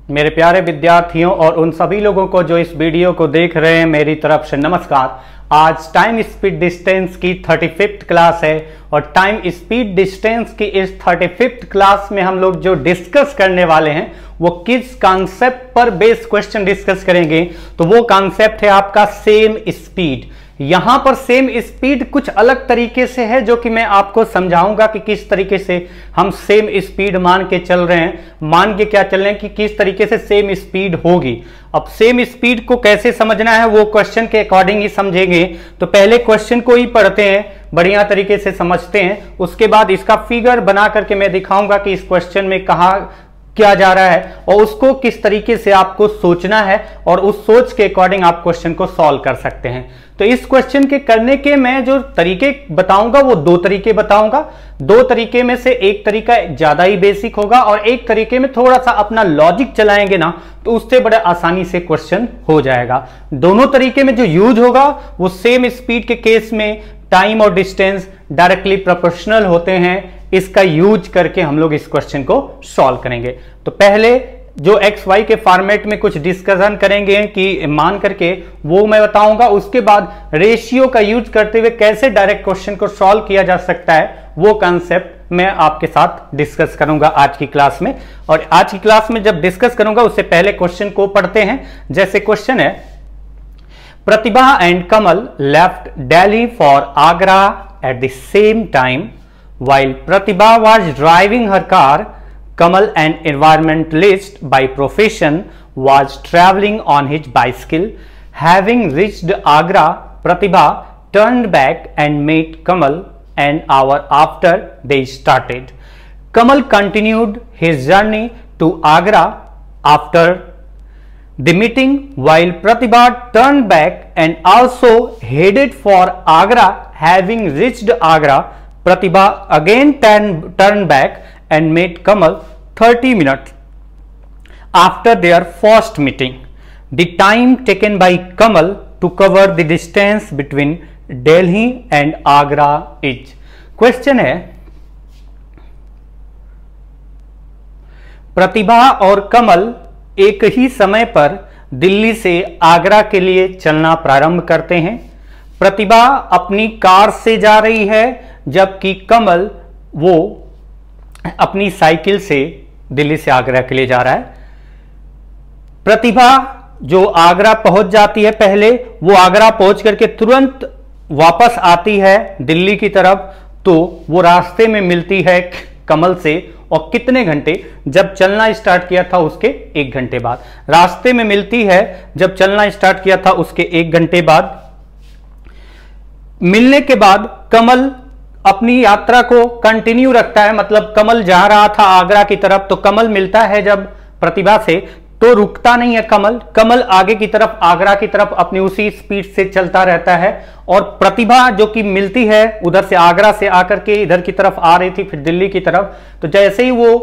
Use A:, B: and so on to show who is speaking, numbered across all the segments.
A: मेरे प्यारे विद्यार्थियों और उन सभी लोगों को जो इस वीडियो को देख रहे हैं, मेरी तरफ से नमस्कार। आज टाइम स्पीड डिस्टेंस की 35th क्लास है और टाइम स्पीड डिस्टेंस की इस 35th क्लास में हम लोग जो डिस्कस करने वाले हैं वो किस कॉन्सेप्ट पर बेस्ड क्वेश्चन डिस्कस करेंगे। तो वो कॉन्सेप्ट है आपका सेम स्पीड। यहां पर सेम स्पीड कुछ अलग तरीके से है जो कि मैं आपको समझाऊंगा कि किस तरीके से हम सेम स्पीड मान के चल रहे हैं, मान के क्या चल रहे हैं कि किस तरीके से सेम स्पीड होगी। अब सेम स्पीड को कैसे समझना है वो क्वेश्चन के अकॉर्डिंग ही समझेंगे। तो पहले क्वेश्चन को ही पढ़ते हैं, बढ़िया तरीके से समझते हैं, उसके बाद इसका फिगर बना करके मैं दिखाऊंगा कि इस क्वेश्चन में कहाँ क्या जा रहा है और उसको किस तरीके से आपको सोचना है और उस सोच के अकॉर्डिंग आप क्वेश्चन को सॉल्व कर सकते हैं। तो इस क्वेश्चन के करने के मैं जो तरीके बताऊंगा वो दो तरीके बताऊंगा। दो तरीके में से एक तरीका ज्यादा ही बेसिक होगा और एक तरीके में थोड़ा सा अपना लॉजिक चलाएंगे ना तो उससे बड़े आसानी से क्वेश्चन हो जाएगा। दोनों तरीके में जो यूज होगा वो सेम स्पीड के केस में टाइम और डिस्टेंस डायरेक्टली प्रोपोर्शनल होते हैं। इसका यूज करके हम लोग इस क्वेश्चन को सॉल्व करेंगे। तो पहले जो एक्स वाई के फॉर्मेट में कुछ डिस्कशन करेंगे कि मान करके वो मैं बताऊंगा। उसके बाद रेशियो का यूज करते हुए कैसे डायरेक्ट क्वेश्चन को सॉल्व किया जा सकता है वो कॉन्सेप्ट मैं आपके साथ डिस्कस करूंगा आज की क्लास में। और आज की क्लास में जब डिस्कस करूंगा उससे पहले क्वेश्चन को पढ़ते हैं। जैसे क्वेश्चन है, Pratibha and Kamal left Delhi for Agra at the same time while Pratibha was driving her car. Kamal, an environmentalist by profession, was traveling on his bicycle. Having reached Agra, Pratibha turned back and met Kamal an hour after they started. Kamal continued his journey to Agra after the meeting, while Pratibha turned back and also headed for Agra. Having reached Agra, Pratibha again turned back and met Kamal 30 minutes after their first meeting. The time taken by Kamal to cover the distance between Delhi and Agra is. Question है, प्रतिभा और कमल एक ही समय पर दिल्ली से आगरा के लिए चलना प्रारंभ करते हैं। प्रतिभा अपनी कार से जा रही है जबकि कमल वो अपनी साइकिल से दिल्ली से आगरा के लिए जा रहा है। प्रतिभा जो आगरा पहुंच जाती है, पहले वो आगरा पहुंच करके तुरंत वापस आती है दिल्ली की तरफ। तो वो रास्ते में मिलती है कमल से और कितने घंटे, जब चलना स्टार्ट किया था उसके 1 घंटे बाद रास्ते में मिलती है। जब चलना स्टार्ट किया था उसके 1 घंटे बाद मिलने के बाद कमल अपनी यात्रा को कंटिन्यू रखता है। मतलब कमल जा रहा था आगरा की तरफ, तो कमल मिलता है जब प्रतिभा से तो रुकता नहीं है कमल आगे की तरफ आगरा की तरफ अपनी उसी स्पीड से चलता रहता है। और प्रतिभा जो कि मिलती है उधर से आगरा से आकर के इधर की तरफ आ रही थी फिर दिल्ली की तरफ, तो जैसे ही वो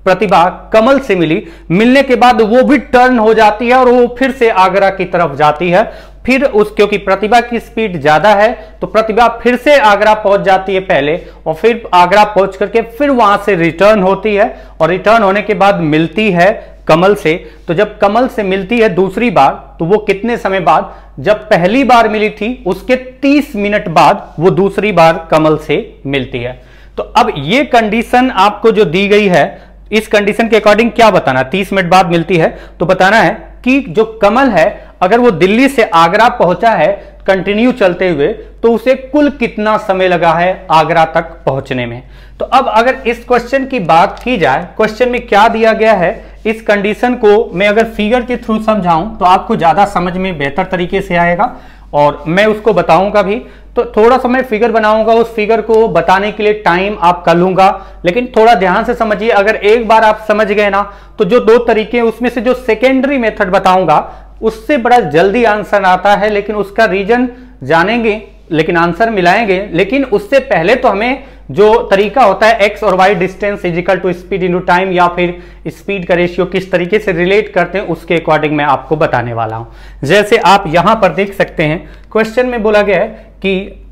A: प्रतिभा कमल से मिलने के बाद वो भी टर्न हो जाती है और वो फिर से आगरा की तरफ जाती है। फिर क्योंकि प्रतिभा की स्पीड ज्यादा है तो प्रतिभा फिर से आगरा पहुंच जाती है पहले और फिर आगरा पहुंच करके फिर वहां से रिटर्न होती है और रिटर्न होने के बाद मिलती है कमल से। तो जब कमल से मिलती है दूसरी बार तो वो कितने समय बाद, जब पहली बार मिली थी उसके 30 मिनट बाद वो दूसरी बार कमल से मिलती है। तो अब ये कंडीशन आपको जो दी गई है, इस कंडीशन के अकॉर्डिंग क्या बताना, 30 मिनट बाद मिलती है तो बताना है कि जो कमल है अगर वो दिल्ली से आगरा पहुंचा है कंटिन्यू चलते हुए तो उसे कुल कितना समय लगा है आगरा तक पहुंचने में। तो अब अगर इस क्वेश्चन की बात की जाए, क्वेश्चन में क्या दिया गया है, इस कंडीशन को मैं अगर फिगर के थ्रू समझाऊं तो आपको ज्यादा समझ में बेहतर तरीके से आएगा और मैं उसको बताऊंगा भी। तो थोड़ा सा मैं फिगर बनाऊंगा, उस फिगर को बताने के लिए टाइम आपका लूंगा, लेकिन थोड़ा ध्यान से समझिए। अगर एक बार आप समझ गए ना तो जो 2 तरीके हैं उसमें से जो सेकेंडरी मेथड बताऊंगा उससे बड़ा जल्दी आंसर आता है, लेकिन उसका रीजन जानेंगे लेकिन आंसर मिलाएंगे। लेकिन उससे पहले तो हमें जो तरीका होता है एक्स और Y distance is equal to speed into time या फिर स्पीड का रेशियो किस तरीके से रिलेट करते हैं उसके अकॉर्डिंग मैं आपको बताने वाला हूं। जैसे आप यहां पर देख सकते हैं क्वेश्चन में बोला गया है कि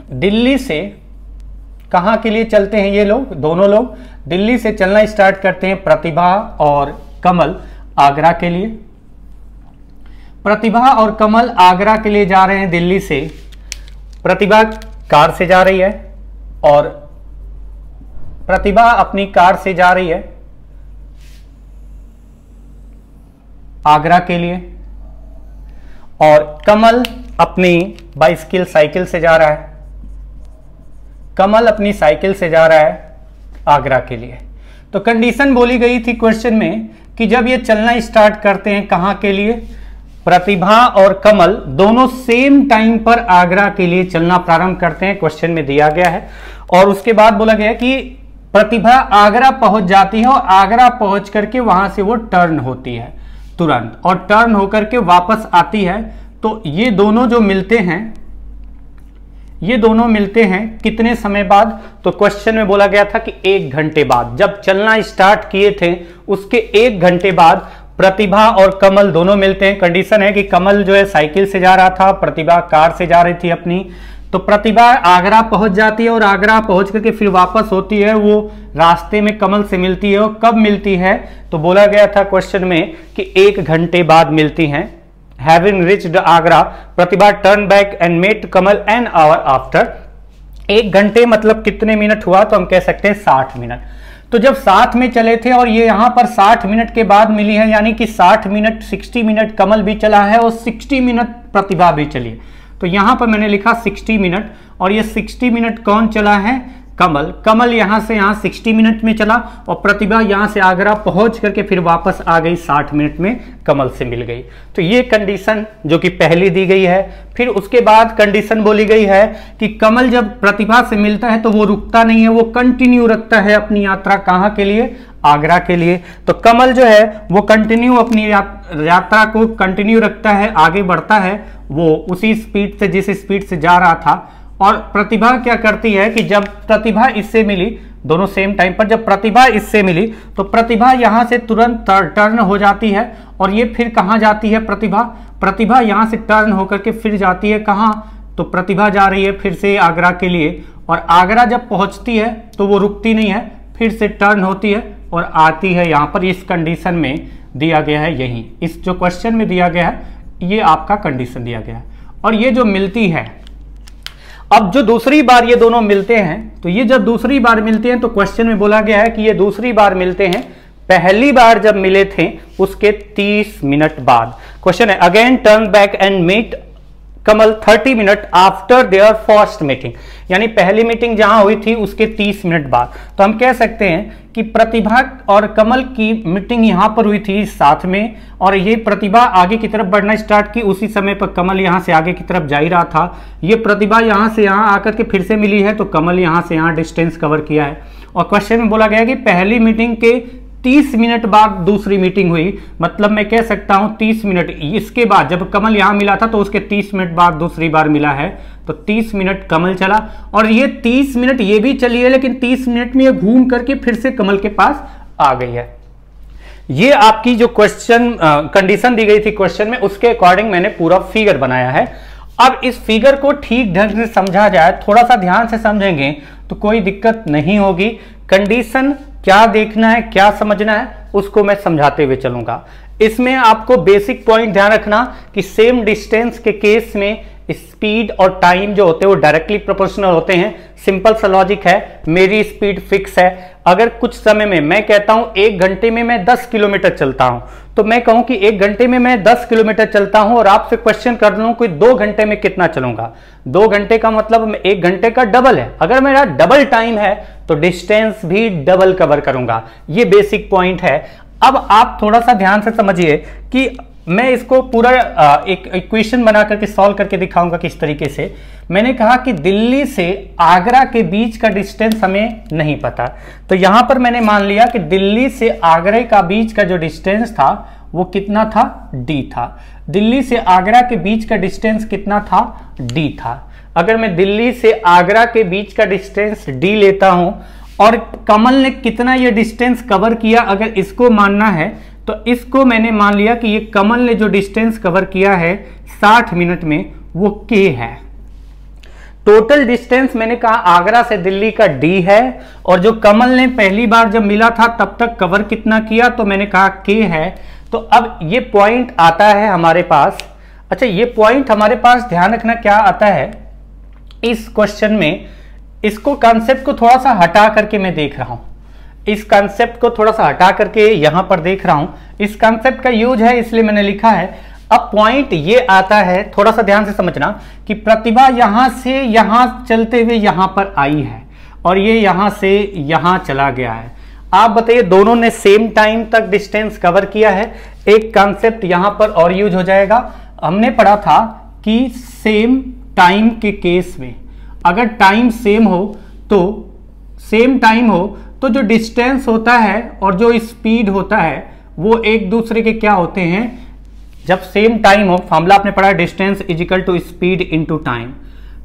A: दिल्ली से कहां के लिए चलते हैं ये लोग, दोनों लोग दिल्ली से चलना स्टार्ट करते हैं प्रतिभा और कमल आगरा के लिए। प्रतिभा और कमल आगरा के लिए जा रहे हैं दिल्ली से। प्रतिभा कार से जा रही है और प्रतिभा अपनी कार से जा रही है आगरा के लिए और कमल अपनी साइकिल से जा रहा है। कमल अपनी साइकिल से जा रहा है आगरा के लिए। तो कंडीशन बोली गई थी क्वेश्चन में कि जब ये चलना स्टार्ट करते हैं कहां के लिए, प्रतिभा और कमल दोनों सेम टाइम पर आगरा के लिए चलना प्रारंभ करते हैं, क्वेश्चन में दिया गया है। और उसके बाद बोला गया कि प्रतिभा आगरा पहुंच जाती है और आगरा पहुंच करके वहां से वो टर्न होती है तुरंत, और टर्न होकर के वापस आती है। तो ये दोनों जो मिलते हैं, ये दोनों मिलते हैं कितने समय बाद, तो क्वेश्चन में बोला गया था कि 1 घंटे बाद। जब चलना स्टार्ट किए थे उसके 1 घंटे बाद प्रतिभा और कमल दोनों मिलते हैं। कंडीशन है कि कमल जो है साइकिल से जा रहा था, प्रतिभा कार से जा रही थी अपनी। तो प्रतिभा आगरा पहुंच जाती है और आगरा पहुंच करके फिर वापस होती है, वो रास्ते में कमल से मिलती है। और कब मिलती है, तो बोला गया था क्वेश्चन में कि 1 घंटे बाद मिलती हैं। Having reached Agra, Pratibha turn back and met Kamal an hour after. 1 घंटे मतलब कितने मिनट हुआ, तो हम कह सकते हैं 60 मिनट। तो जब साथ में चले थे और ये यहां पर 60 मिनट के बाद मिली है, यानी कि 60 मिनट कमल भी चला है और 60 मिनट प्रतिभा भी चली है। तो यहां पर मैंने लिखा 60 मिनट, और ये 60 मिनट कौन चला है, कमल। कमल यहां से यहां 60 मिनट में चला और प्रतिभा यहां से आगरा पहुंच करके फिर वापस आ गई 60 मिनट में, कमल से मिल गई। तो ये कंडीशन जो कि पहली दी गई है। फिर उसके बाद कंडीशन बोली गई है कि कमल जब प्रतिभा से मिलता है तो वो रुकता नहीं है, वो कंटिन्यू रखता है अपनी यात्रा। कहां के लिए, आगरा के लिए। तो कमल जो है वो कंटिन्यू अपनी यात्रा को कंटिन्यू रखता है, आगे बढ़ता है वो उसी स्पीड से जिस स्पीड से जा रहा था। और प्रतिभा क्या करती है कि जब प्रतिभा इससे मिली, दोनों सेम टाइम पर जब प्रतिभा इससे मिली तो प्रतिभा यहां से तुरंत टर्न हो जाती है। और ये फिर कहां जाती है, प्रतिभा यहां से टर्न होकर के फिर जाती है कहां, तो प्रतिभा जा रही है फिर से आगरा के लिए। और आगरा जब पहुंचती है तो वो रुकती नहीं है, फिर से टर्न होती है और आती है यहां पर। इस कंडीशन में दिया गया है, यही इस जो क्वेश्चन में दिया गया है ये आपका कंडीशन दिया गया है। और ये जो मिलती है, अब जो दूसरी बार ये दोनों मिलते हैं, तो ये जब दूसरी बार मिलते हैं तो क्वेश्चन में बोला गया है कि ये दूसरी बार मिलते हैं पहली बार जब मिले थे उसके 30 मिनट बाद। क्वेश्चन है again turn back and meet Kamal 30 minute after their first meeting, यानी पहली मीटिंग जहां हुई थी उसके 30 मिनट बाद। तो हम कह सकते हैं कि प्रतिभा और कमल की मीटिंग यहां पर हुई थी साथ में, और ये प्रतिभा आगे की तरफ बढ़ना स्टार्ट की, उसी समय पर कमल यहां से आगे की तरफ जा ही रहा था। ये प्रतिभा यहां से यहां आकर के फिर से मिली है, तो कमल यहां से यहां डिस्टेंस कवर किया है। और क्वेश्चन में बोला गया कि पहली मीटिंग के 30 मिनट बाद दूसरी मीटिंग हुई, मतलब मैं कह सकता हूं 30 मिनट इसके बाद, जब कमल यहां मिला था तो उसके 30 मिनट बाद दूसरी बार मिला है, तो 30 मिनट कमल चला। और ये 30 मिनट ये भी चली है, लेकिन 30 मिनट में ये घूम करके फिर से कमल के पास आ गई है। ये आपकी जो क्वेश्चन कंडीशन दी गई थी क्वेश्चन में, उसके अकॉर्डिंग मैंने पूरा फिगर बनाया है। अब इस फिगर को ठीक ढंग से समझा जाए, थोड़ा सा ध्यान से समझेंगे तो कोई दिक्कत नहीं होगी। कंडीशन क्या देखना है, क्या समझना है, उसको मैं समझाते हुए चलूंगा। इसमें आपको बेसिक पॉइंट ध्यान रखना कि सेम डिस्टेंस के केस में स्पीड और टाइम जो होते हैं वो डायरेक्टली प्रोपोर्शनल होते हैं। सिंपल सा लॉजिक है, मेरी स्पीड फिक्स है। अगर कुछ समय में मैं कहता हूं 1 घंटे में मैं 10 किलोमीटर चलता हूं, तो मैं कहूं कि 1 घंटे में मैं 10 किलोमीटर चलता हूं और आपसे क्वेश्चन कर लूं कि 2 घंटे में कितना चलूंगा। 2 घंटे का मतलब 1 घंटे का डबल है। अगर मेरा डबल टाइम है तो डिस्टेंस भी डबल कवर करूंगा। ये बेसिक पॉइंट है। अब आप थोड़ा सा ध्यान से समझिए कि मैं इसको पूरा एक इक्वेशन बना करके सॉल्व करके दिखाऊंगा किस तरीके से। मैंने कहा कि दिल्ली से आगरा के बीच का डिस्टेंस हमें नहीं पता, तो यहां पर मैंने मान लिया कि दिल्ली से आगरा का बीच का जो डिस्टेंस था वो कितना था, d था। दिल्ली से आगरा के बीच का डिस्टेंस कितना था, d था। अगर मैं दिल्ली से आगरा के बीच का डिस्टेंस d लेता हूं और कमल ने कितना ये डिस्टेंस कवर किया, अगर इसको मानना है तो इसको मैंने मान लिया कि ये कमल ने जो डिस्टेंस कवर किया है 60 मिनट में वो k है। टोटल डिस्टेंस मैंने कहा आगरा से दिल्ली का d है, और जो कमल ने पहली बार जब मिला था तब तक कवर कितना किया, तो मैंने कहा k है। तो अब ये पॉइंट आता है हमारे पास। अच्छा, ये पॉइंट हमारे पास ध्यान रखना क्या आता है इस क्वेश्चन में, इसको कॉन्सेप्ट को थोड़ा सा हटा करके मैं देख रहा हूं, इस कॉन्सेप्ट को थोड़ा सा हटा करके यहां पर देख रहा हूं। इस कॉन्सेप्ट का यूज है इसलिए मैंने लिखा है। अब पॉइंट ये आता है, थोड़ा सा ध्यान से समझना, कि प्रतिभा यहां से यहां चलते हुए यहां पर आई है और ये यहां से यहां चला गया है। आप बताइए दोनों ने सेम टाइम तक डिस्टेंस कवर किया है। एक कॉन्सेप्ट यहां पर और यूज हो जाएगा, हमने पढ़ा था कि सेम टाइम के केस में अगर टाइम सेम हो तो जो डिस्टेंस होता है और जो स्पीड होता है वो एक दूसरे के क्या होते हैं, जब सेम टाइम हो। फॉर्मूला आपने पढ़ा, distance is equal to speed into time.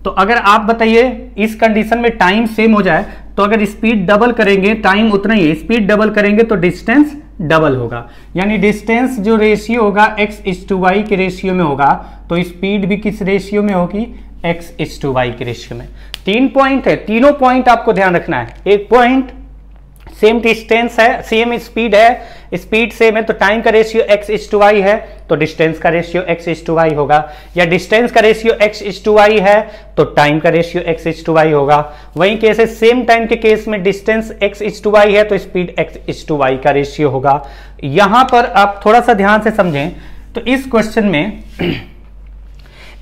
A: तो अगर आप बताइए इस कंडीशन में टाइम सेम हो जाए तो अगर स्पीड डबल करेंगे, टाइम उतना ही है, स्पीड डबल करेंगे तो डिस्टेंस डबल होगा। यानी डिस्टेंस जो रेशियो होगा x:y के रेशियो में होगा, तो स्पीड भी किस रेशियो में होगी, x:y के रेशियो में। 3 पॉइंट है, तीनों पॉइंट आपको ध्यान रखना है। एक पॉइंट सेम डिस्टेंस है, सेम स्पीड है, स्पीड सेम है तो टाइम का रेशियो x:y है तो डिस्टेंस का रेशियो x:y होगा, या डिस्टेंस का रेशियो x:y है तो टाइम का रेशियो x:y होगा। वहीं कैसे सेम टाइम के केस में डिस्टेंस x:y है तो स्पीड x:y का रेशियो होगा। यहां पर आप थोड़ा सा ध्यान से समझें तो इस क्वेश्चन में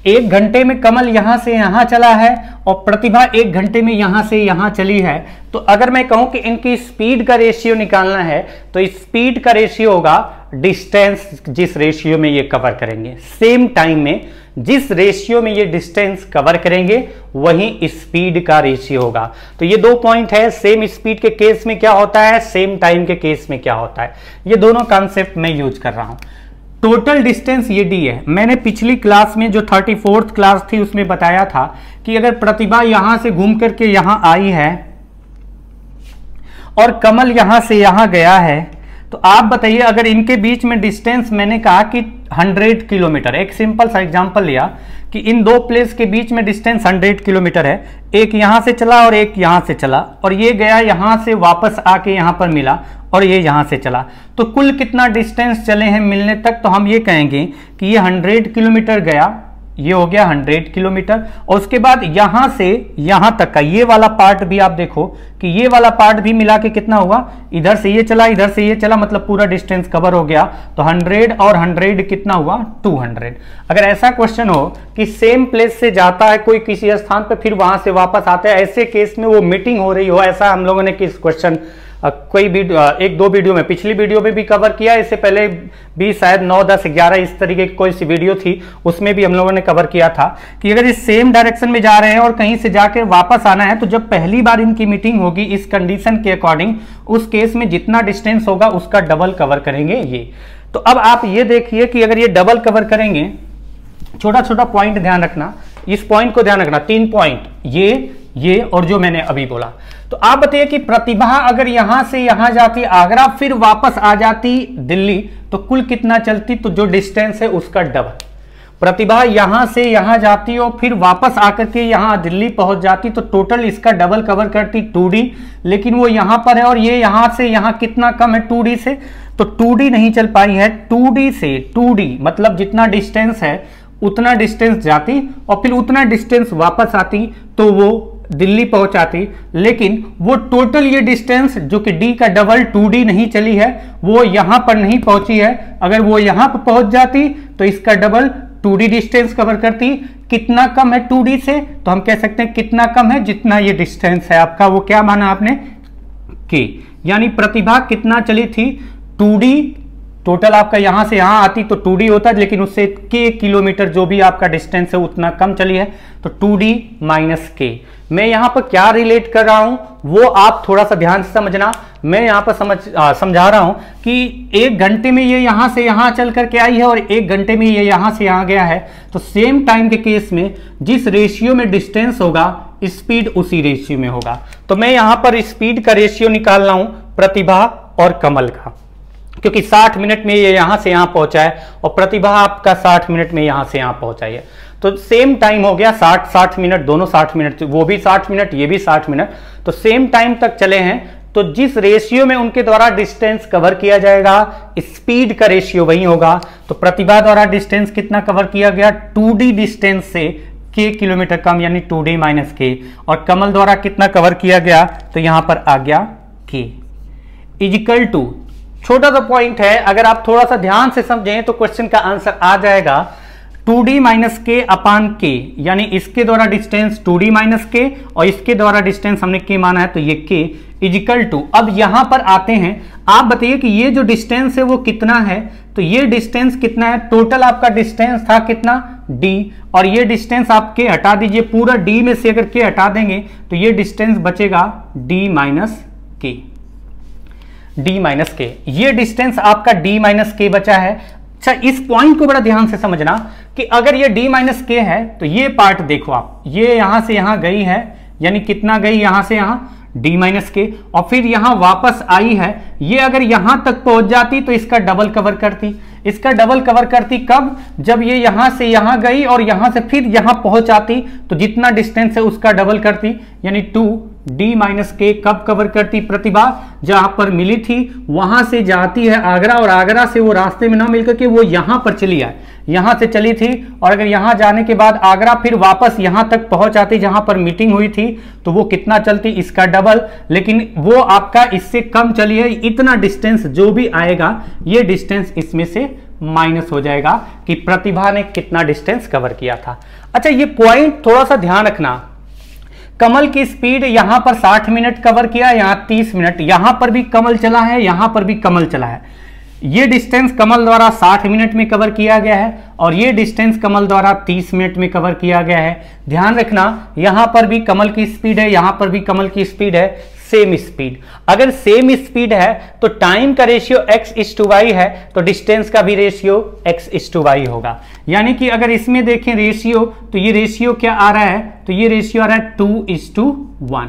A: 1 घंटे में कमल यहां से यहां चला है और प्रतिभा 1 घंटे में यहां से यहां चली है। तो अगर मैं कहूं कि इनकी स्पीड का रेशियो निकालना है तो स्पीड का रेशियो होगा डिस्टेंस जिस रेशियो में ये कवर करेंगे, सेम टाइम में जिस रेशियो में ये डिस्टेंस कवर करेंगे वही स्पीड का रेशियो होगा। तो ये 2 पॉइंट है, सेम स्पीड के केस में क्या होता है, सेम टाइम के केस में क्या होता है, ये दोनों कॉन्सेप्ट मैं यूज कर रहा हूं। टोटल डिस्टेंस ये d है। मैंने पिछली क्लास में जो 34th क्लास थी उसमें बताया था कि अगर प्रतिभा यहां से घूम करके यहां आई है और कमल यहां से यहां गया है, तो आप बताइए अगर इनके बीच में डिस्टेंस मैंने कहा कि 100 किलोमीटर, एक सिंपल सा एग्जांपल लिया कि इन 2 प्लेस के बीच में डिस्टेंस 100 किलोमीटर है, एक यहां से चला और एक यहां से चला, और ये गया यहां से वापस आके यहां पर मिला और ये यहां से चला, तो कुल कितना डिस्टेंस चले हैं मिलने तक, तो हम ये कहेंगे कि ये 100 किलोमीटर गया, ये हो गया 100 किलोमीटर। और उसके बाद यहां से यहां तक का ये वाला पार्ट भी आप देखो कि ये वाला पार्ट भी मिला के कितना हुआ, इधर से ये चला इधर से ये चला, मतलब पूरा डिस्टेंस कवर हो गया। तो 100 और 100 कितना हुआ, 200। अगर ऐसा क्वेश्चन हो कि सेम प्लेस से जाता है कोई किसी स्थान पे फिर वहां से वापस आता है, ऐसे केस में वो मीटिंग हो रही हो, ऐसा हम लोगों ने किस क्वेश्चन कोई भी 1-2 वीडियो में, पिछली वीडियो में भी कवर किया, इससे पहले भी शायद 9, 10, 11 इस तरीके की कोई सी वीडियो थी उसमें भी हम लोगों ने कवर किया था कि अगर इस सेम डायरेक्शन में जा रहे हैं और कहीं से जाकर वापस आना है, तो जब पहली बार इनकी मीटिंग होगी इस कंडीशन के अकॉर्डिंग, उस केस में जितना डिस्टेंस होगा उसका डबल कवर करेंगे ये। तो अब आप ये देखिए कि अगर ये डबल कवर करेंगे, छोटा छोटा पॉइंट ध्यान रखना, इस पॉइंट को ध्यान रखना, 3 पॉइंट ये और जो मैंने अभी बोला। तो आप बताइए कि प्रतिभा अगर यहां से यहां जाती आगरा फिर वापस आ जाती दिल्ली, तो कुल कितना चलती, तो जो डिस्टेंस है उसका डबल। प्रतिभा यहां से यहां जाती और फिर वापस आकर के यहां दिल्ली पहुंच जाती, तो टोटल इसका डबल कवर करती 2D, लेकिन वो यहां पर है और ये यहां से यहां कितना कम है 2D से, तो 2D नहीं चल पाई है। 2D से 2D मतलब जितना डिस्टेंस है उतना डिस्टेंस जाती और फिर उतना डिस्टेंस वापस आती तो वो दिल्ली पहुंचाती, लेकिन वो टोटल ये डिस्टेंस जो कि d का डबल 2D नहीं चली है, वो यहां पर नहीं पहुंची है। अगर वो यहां पर पहुंच जाती तो इसका डबल 2D डिस्टेंस कवर करती। कितना कम है 2D से, तो हम कह सकते हैं कितना कम है, जितना ये डिस्टेंस है आपका, वो क्या माना आपने, k। यानी प्रतिभा कितना चली थी, 2D टोटल आपका यहां से यहां आती तो 2D होता, लेकिन उससे k किलोमीटर जो भी आपका डिस्टेंस है उतना कम चली है, तो 2D माइनस k। मैं यहां पर क्या रिलेट कर रहा हूं वो आप थोड़ा सा ध्यान से समझना। मैं यहां पर समझा रहा हूं कि 1 घंटे में ये यहां से यहां चल करके आई है और 1 घंटे में ये यहां से यहां गया है, तो सेम टाइम के केस में जिस रेशियो में डिस्टेंस होगा स्पीड उसी रेशियो में होगा। तो मैं यहां पर स्पीड का रेशियो निकाल रहा हूं प्रतिभा और कमल का, क्योंकि 60 मिनट में ये यहां से यहां पहुंचा है और प्रतिभा आपका 60 मिनट में यहां से यहां पहुंचा है। तो सेम टाइम हो गया 60 मिनट, दोनों 60 मिनट, वो भी 60 मिनट ये भी 60 मिनट, तो सेम टाइम तक चले हैं। तो जिस रेशियो में उनके द्वारा डिस्टेंस कवर किया जाएगा स्पीड का रेशियो वही होगा। तो प्रतिभा द्वारा डिस्टेंस कितना कवर किया गया, 2d डिस्टेंस से k किलोमीटर कम यानी 2d माइनस k, और कमल द्वारा कितना कवर किया गया, तो यहां पर आ गया k इजिकल टू, छोटा सा पॉइंट है, अगर आप थोड़ा सा ध्यान से समझें तो क्वेश्चन का आंसर आ जाएगा 2d माइनस के अपान के, यानी इसके द्वारा डिस्टेंस 2d माइनस के और इसके द्वारा डिस्टेंस हमने k माना है तो ये k इजिकल टू। अब यहां पर आते हैं, आप बताइए कि ये जो डिस्टेंस है वो कितना है, तो ये डिस्टेंस कितना है, टोटल आपका डिस्टेंस था कितना d, और ये डिस्टेंस आप k हटा दीजिए, पूरा d में से अगर k हटा देंगे तो ये डिस्टेंस बचेगा d minus k, d minus के, ये डिस्टेंस आपका d माइनस के बचा है। अच्छा, इस पॉइंट को बड़ा ध्यान से समझना कि अगर ये d माइनस के है तो ये पार्ट देखो आप, ये यहां से यहां गई है, यानी कितना गई यहां से यहां d माइनस के, और फिर यहां वापस आई है, ये अगर यहां तक पहुंच जाती तो इसका डबल कवर करती, इसका डबल कवर करती कब, जब ये यहां से यहां गई और यहां से फिर यहां पहुंच आती, तो जितना डिस्टेंस है उसका डबल करती, यानी 2d माइनस के कब कवर करती, प्रतिभा जहां पर मिली थी वहां से जाती है आगरा, और आगरा से वो रास्ते में ना मिलकर के वो यहां पर चली आए, यहां से चली थी, और अगर यहां जाने के बाद आगरा फिर वापस यहां तक पहुंच आती जहां पर मीटिंग हुई थी, तो वो कितना चलती, इसका डबल, लेकिन वो आपका इससे कम चली है, इतना डिस्टेंस जो भी आएगा ये डिस्टेंस इसमें से माइनस हो जाएगा कि प्रतिभा ने कितना डिस्टेंस कवर किया था। अच्छा, ये पॉइंट थोड़ा सा ध्यान रखना, कमल की स्पीड यहां पर 60 मिनट कवर किया, यहां 30 मिनट, यहां पर भी कमल चला है, यहां पर भी कमल चला है, ये डिस्टेंस कमल द्वारा 60 मिनट में कवर किया गया है और ये डिस्टेंस कमल द्वारा 30 मिनट में कवर किया गया है। ध्यान रखना, यहां पर भी कमल की स्पीड है, यहां पर भी कमल की स्पीड है, सेम स्पीड। अगर सेम स्पीड है तो टाइम का रेशियो x/y है, तो डिस्टेंस का भी रेशियो x/y होगा। यानी कि अगर इसमें देखें रेशियो, तो ये रेशियो क्या आ रहा है, तो ये रेशियो आ रहा है 2:1,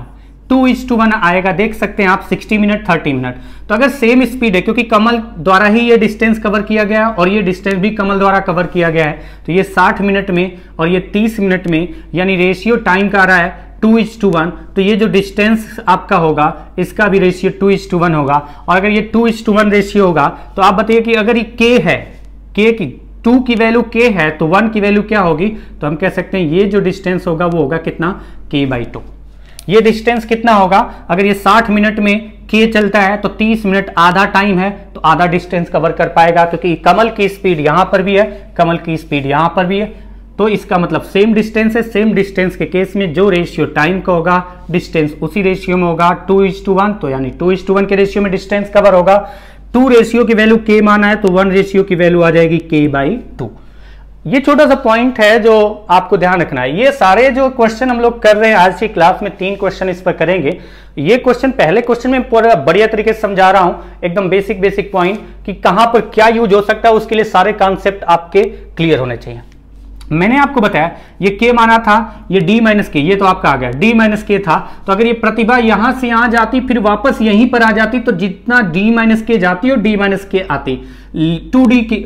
A: 2:1 आएगा, देख सकते हैं आप 60 मिनट 30 मिनट। तो अगर सेम स्पीड है, क्योंकि कमल द्वारा ही ये डिस्टेंस कवर किया गया है और ये डिस्टेंस भी कमल द्वारा कवर किया गया है, तो ये 60 मिनट में और ये 30 मिनट में, यानी रेशियो टाइम का आ रहा है 2:1, तो ये जो डिस्टेंस आपका होगा इसका भी रेशियो 2:1 होगा। और अगर ये 2:1 रेशियो होगा तो आप बताइए कि अगर ये k है, k की 2 की वैल्यू k है तो 1 की वैल्यू क्या होगी, तो हम कह सकते हैं ये जो डिस्टेंस होगा वो होगा कितना, k/2। ये डिस्टेंस कितना होगा, अगर ये 60 मिनट में k चलता है तो 30 मिनट आधा टाइम है, तो आधा डिस्टेंस कवर कर पाएगा, क्योंकि कमल की स्पीड यहां पर भी है, कमल की स्पीड यहां पर भी है, तो इसका मतलब सेम डिस्टेंस है। सेम डिस्टेंस के केस में जो रेशियो टाइम का होगा डिस्टेंस उसी रेशियो में होगा 2:1, तो यानी 2:1 के रेशियो में डिस्टेंस कवर होगा। 2 रेशियो की वैल्यू k माना है तो 1 रेशियो की वैल्यू आ जाएगी k/2। ये छोटा सा पॉइंट है जो आपको ध्यान रखना है। ये सारे जो क्वेश्चन हम लोग कर रहे हैं आज की क्लास में 3 क्वेश्चन इस पर करेंगे। ये क्वेश्चन पहले क्वेश्चन में पूरा बढ़िया तरीके से समझा रहा हूं, एकदम बेसिक पॉइंट कि कहां पर क्या यूज हो सकता है, उसके लिए सारे कॉन्सेप्ट आपके क्लियर होने चाहिए। मैंने आपको बताया ये k माना था, ये d-k, ये तो आपका आ गया d-k था, तो अगर ये प्रतिभा यहां से यहां जाती फिर वापस यहीं पर आ जाती, तो जितना d-k जाती और d-k आती, 2d की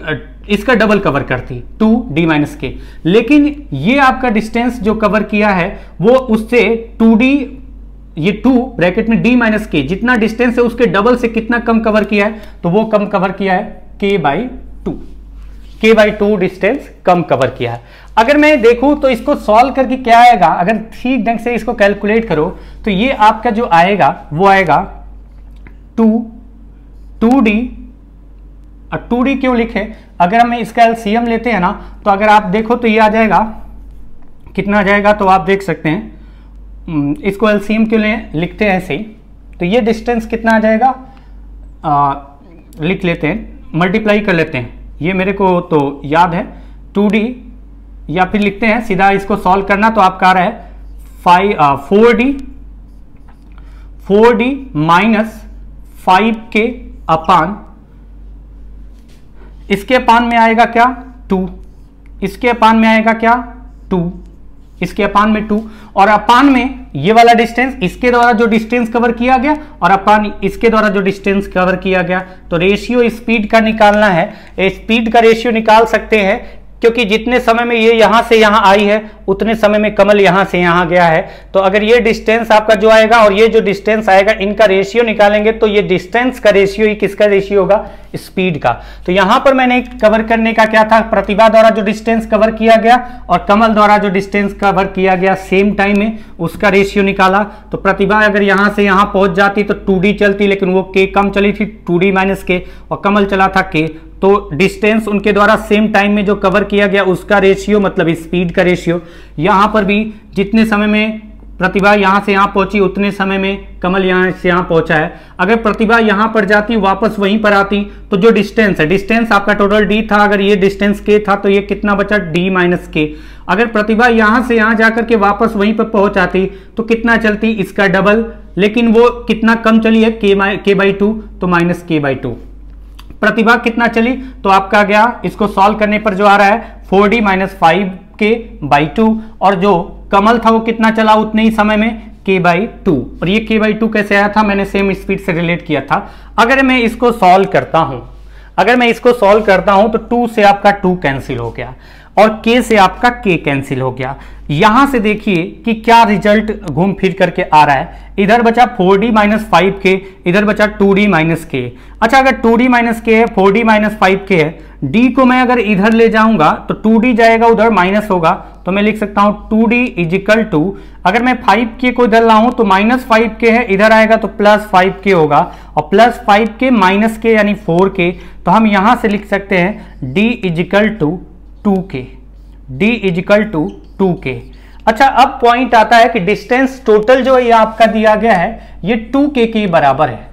A: इसका डबल कवर करती 2d-k, लेकिन ये आपका डिस्टेंस जो कवर किया है वो उससे 2d, ये 2 ब्रैकेट में d-k जितना डिस्टेंस है उसके डबल से कितना कम कवर किया है, तो वो कम कवर किया है k/2, k/2 डिस्टेंस कम कवर किया है। अगर मैं देखूं तो इसको सॉल्व करके क्या आएगा, अगर ठीक ढंग से इसको कैलकुलेट करो तो ये आपका जो आएगा वो आएगा 2d, और 2d क्यों लिखे, अगर हम इसका एलसीएम लेते हैं ना, तो अगर आप देखो तो ये आ जाएगा, कितना आ जाएगा, तो आप देख सकते हैं, इसको एलसीएम क्यों लिखते हैं ऐसे ही, तो ये डिस्टेंस कितना आ जाएगा, लिख लेते हैं, मल्टीप्लाई कर लेते हैं, ये मेरे को तो याद है 2d, या फिर लिखते हैं सीधा इसको सॉल्व करना, तो आपका आ रहा है 4d माइनस 5k अपान, इसके अपान में आएगा क्या 2, इसके अपान में आएगा क्या 2, इसके अपान में 2, और अपान में ये वाला डिस्टेंस इसके द्वारा जो डिस्टेंस कवर किया गया और अपान इसके द्वारा जो डिस्टेंस कवर किया गया, तो रेशियो स्पीड का निकालना है। स्पीड का रेशियो निकाल सकते हैं क्योंकि जितने समय में ये यहां से यहां आई है उतने समय में कमल यहां से यहां गया है। तो अगर ये डिस्टेंस आपका जो आएगा और ये जो डिस्टेंस आएगा, इनका रेशियो निकालेंगे तो ये डिस्टेंस का रेशियो ही किसका रेशियो होगा, स्पीड का। तो यहां पर मैंने कवर करने का क्या था, प्रतिभा द्वारा जो डिस्टेंस कवर किया गया और कमल द्वारा जो डिस्टेंस कवर किया गया सेम टाइम में, उसका रेशियो निकाला। तो प्रतिभा अगर यहां से यहां पहुंच जाती तो 2d चलती, लेकिन वो k कम चली थी 2d माइनस k, और कमल चला था k। तो डिस्टेंस उनके द्वारा सेम टाइम में जो कवर किया गया उसका रेशियो मतलब स्पीड का रेशियो। यहां पर भी जितने समय में प्रतिभा यहां से यहां पहुंची उतने समय में कमल यहां से यहां पहुंचा है। अगर प्रतिभा यहां पर जाती वापस वहीं पर आती तो जो डिस्टेंस है, डिस्टेंस आपका टोटल d था, अगर ये डिस्टेंस k था तो ये कितना बचा d माइनस k। अगर प्रतिभा यहां से यहां जाकर के वापस वहीं पर पहुंच आती तो कितना चलती, इसका डबल, लेकिन वो कितना कम चली है k/2, तो माइनस k/2। प्रतिभा कितना चली, तो आपका गया इसको सॉल्व करने पर जो आ रहा है 4d माइनस 5k/2, और जो कमल था वो कितना चला उतने ही समय में k/2। और ये k/2 कैसे आया था, मैंने सेम स्पीड से रिलेट किया था। अगर मैं इसको सॉल्व करता हूं तो 2 से आपका 2 कैंसिल हो गया और k से आपका k कैंसिल हो गया। यहां से देखिए कि क्या रिजल्ट घूम फिर करके आ रहा है, इधर बचा 4d माइनस 5k, इधर बचा 2d माइनस k। अच्छा, अगर 2d माइनस k है, 4d माइनस 5k है, d को मैं अगर इधर ले जाऊंगा तो 2d जाएगा उधर माइनस होगा, तो मैं लिख सकता हूं 2d इजिकल टू, अगर मैं 5k को इधर लाऊं तो माइनस 5k है, इधर आएगा तो प्लस 5k होगा, और प्लस 5k माइनस k यानी 4k। तो हम यहां से लिख सकते हैं d is equal to 2k, d is equal to 2k। अच्छा, अब पॉइंट आता है कि डिस्टेंस टोटल जो ये आपका दिया गया है ये 2k के बराबर है।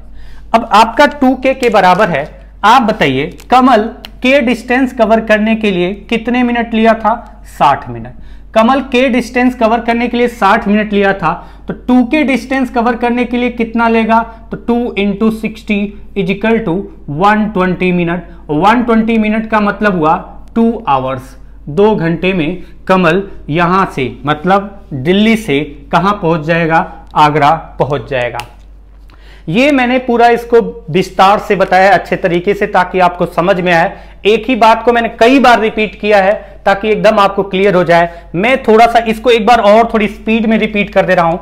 A: अब आपका 2k के बराबर है, आप बताइए कमल k डिस्टेंस कवर करने के लिए कितने मिनट लिया था, 60 मिनट। कमल k डिस्टेंस कवर करने के लिए 60 मिनट लिया था, तो 2k डिस्टेंस कवर करने के लिए कितना लेगा, तो 2 into 60 is equal to 120 minute. 120 minute का मतलब हुआ 2 आवर्स, 2 घंटे में कमल यहां से मतलब दिल्ली से कहां पहुंच जाएगा, आगरा पहुंच जाएगा। ये मैंने पूरा इसको विस्तार से बताया अच्छे तरीके से ताकि आपको समझ में आए। एक ही बात को मैंने कई बार रिपीट किया है ताकि एकदम आपको क्लियर हो जाए। मैं थोड़ा सा इसको एक बार और थोड़ी स्पीड में रिपीट कर दे रहा हूं।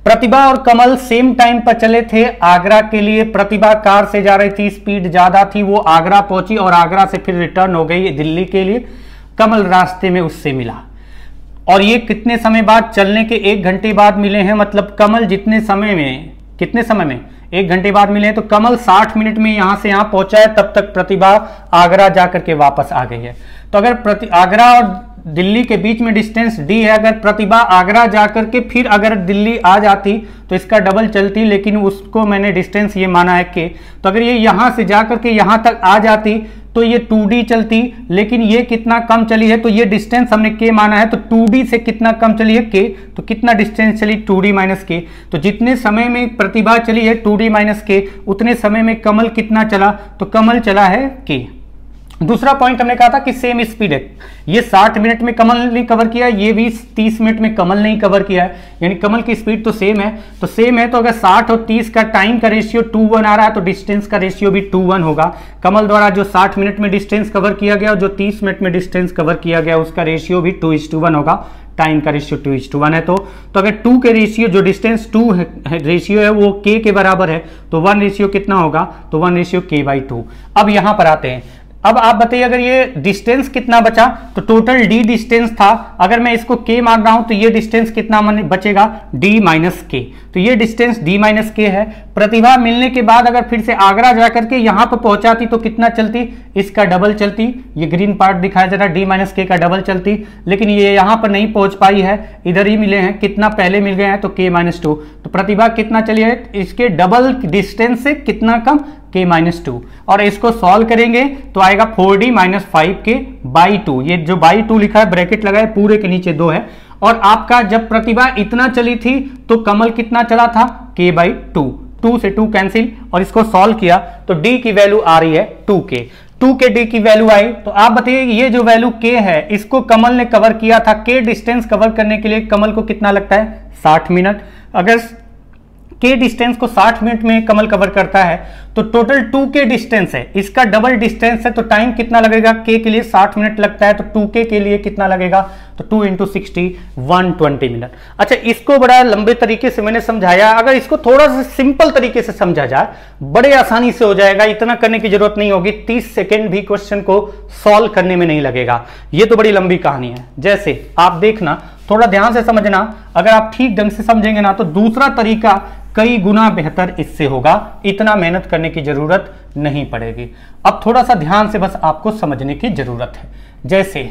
A: प्रतिभा और कमल सेम टाइम पर चले थे आगरा के लिए। प्रतिभा कार से जा रही थी, स्पीड ज्यादा थी, वो आगरा पहुंची और आगरा से फिर रिटर्न हो गई दिल्ली के लिए। कमल रास्ते में उससे मिला और ये कितने समय बाद, चलने के 1 घंटे बाद मिले हैं। मतलब कमल जितने समय में, कितने समय में, 1 घंटे बाद मिले हैं। तो कमल 60 मिनट में यहां से यहां पहुंचा है, तब तक प्रतिभा आगरा जाकर के वापस आ गई है। तो अगर आगरा और दिल्ली के बीच में डिस्टेंस d है, अगर प्रतिभा आगरा जाकर के फिर अगर दिल्ली आ जाती तो इसका डबल चलती, लेकिन उसको मैंने डिस्टेंस ये माना है k। तो अगर ये यहां से जाकर के यहां तक आ जाती तो ये 2d चलती, लेकिन ये कितना कम चली है, तो ये डिस्टेंस हमने k माना है, तो 2d से कितना कम चली है, k। तो कितना डिस्टेंस चली, 2d माइनस k। तो जितने समय में प्रतिभा चली है 2d माइनस k, उतने समय में कमल कितना चला, तो कमल चला है k। दूसरा पॉइंट हमने कहा था कि सेम स्पीड है, ये 60 मिनट में कमल ने कवर किया, ये भी 30 मिनट में कमल ने कवर किया है, यानी कमल की स्पीड तो सेम है। तो सेम है, तो अगर 60 और 30 का टाइम का रेशियो 2:1 आ रहा है तो डिस्टेंस का रेशियो भी 2:1 होगा। कमल द्वारा जो 60 मिनट में डिस्टेंस कवर किया गया और जो 30 मिनट में डिस्टेंस कवर किया गया उसका रेशियो भी 2:1 होगा। टाइम का रेशियो 2:1 है। तो अगर 2 के रेशियो, जो डिस्टेंस 2 रेशियो है वो k के बराबर है, तो 1 रेशियो कितना होगा, तो 1 रेशियो k/2। अब यहां पर आते हैं। अब आप बताइए अगर ये डिस्टेंस कितना बचा, तो टोटल d डिस्टेंस था, अगर मैं इसको k मान रहा हूं तो ये डिस्टेंस कितना बचेगा, d माइनस k। तो ये डिस्टेंस d माइनस k है। प्रतिभा मिलने के बाद अगर फिर से आगरा जाकर के यहां पर पहुंचाती तो कितना चलती, इसका डबल चलती। ये ग्रीन पार्ट दिखाया जा रहा है, d माइनस k का डबल चलती, लेकिन ये यहां पर नहीं पहुंच पाई है, इधर ही मिले हैं। कितना पहले मिल गए हैं, तो k-2। तो प्रतिभा कितना चली है, इसके डबल डिस्टेंस से कितना कम, k-2। और इसको सॉल्व करेंगे तो आएगा 4d माइनस 5k/2। ये जो /2 लिखा है ब्रैकेट लगाए, पूरे के नीचे 2 है। और आपका जब प्रतिभा इतना चली थी तो कमल कितना चला था, k/2। 2 से 2 कैंसिल और इसको सॉल्व किया तो d की वैल्यू आ रही है 2k। 2k d की वैल्यू आई। तो आप बताइए ये जो वैल्यू k है इसको कमल ने कवर किया था। k डिस्टेंस कवर करने के लिए कमल को कितना लगता है, 60 मिनट। अगर के डिस्टेंस को 60 मिनट में कमल कवर करता है, तो टोटल 2k डिस्टेंस है, इसका डबल डिस्टेंस है, तो टाइम कितना लगेगा? k के लिए 60 मिनट लगता है, तो 2k के लिए कितना लगेगा? तो 2 × 60 120 मिनट। अच्छा, इसको बड़ा लंबे तरीके से मैंने समझाया, अगर इसको थोड़ा सा सिंपल तरीके से समझा जाए बड़े आसानी से हो जाएगा, इतना करने की जरूरत नहीं होगी, 30 सेकेंड भी क्वेश्चन को सॉल्व करने में नहीं लगेगा। ये तो बड़ी लंबी कहानी है। जैसे आप देखना, थोड़ा ध्यान से समझना, अगर आप ठीक ढंग से समझेंगे ना तो दूसरा तरीका कई गुना बेहतर इससे होगा, इतना मेहनत करने की जरूरत नहीं पड़ेगी। अब थोड़ा सा ध्यान से बस आपको समझने की जरूरत है। जैसे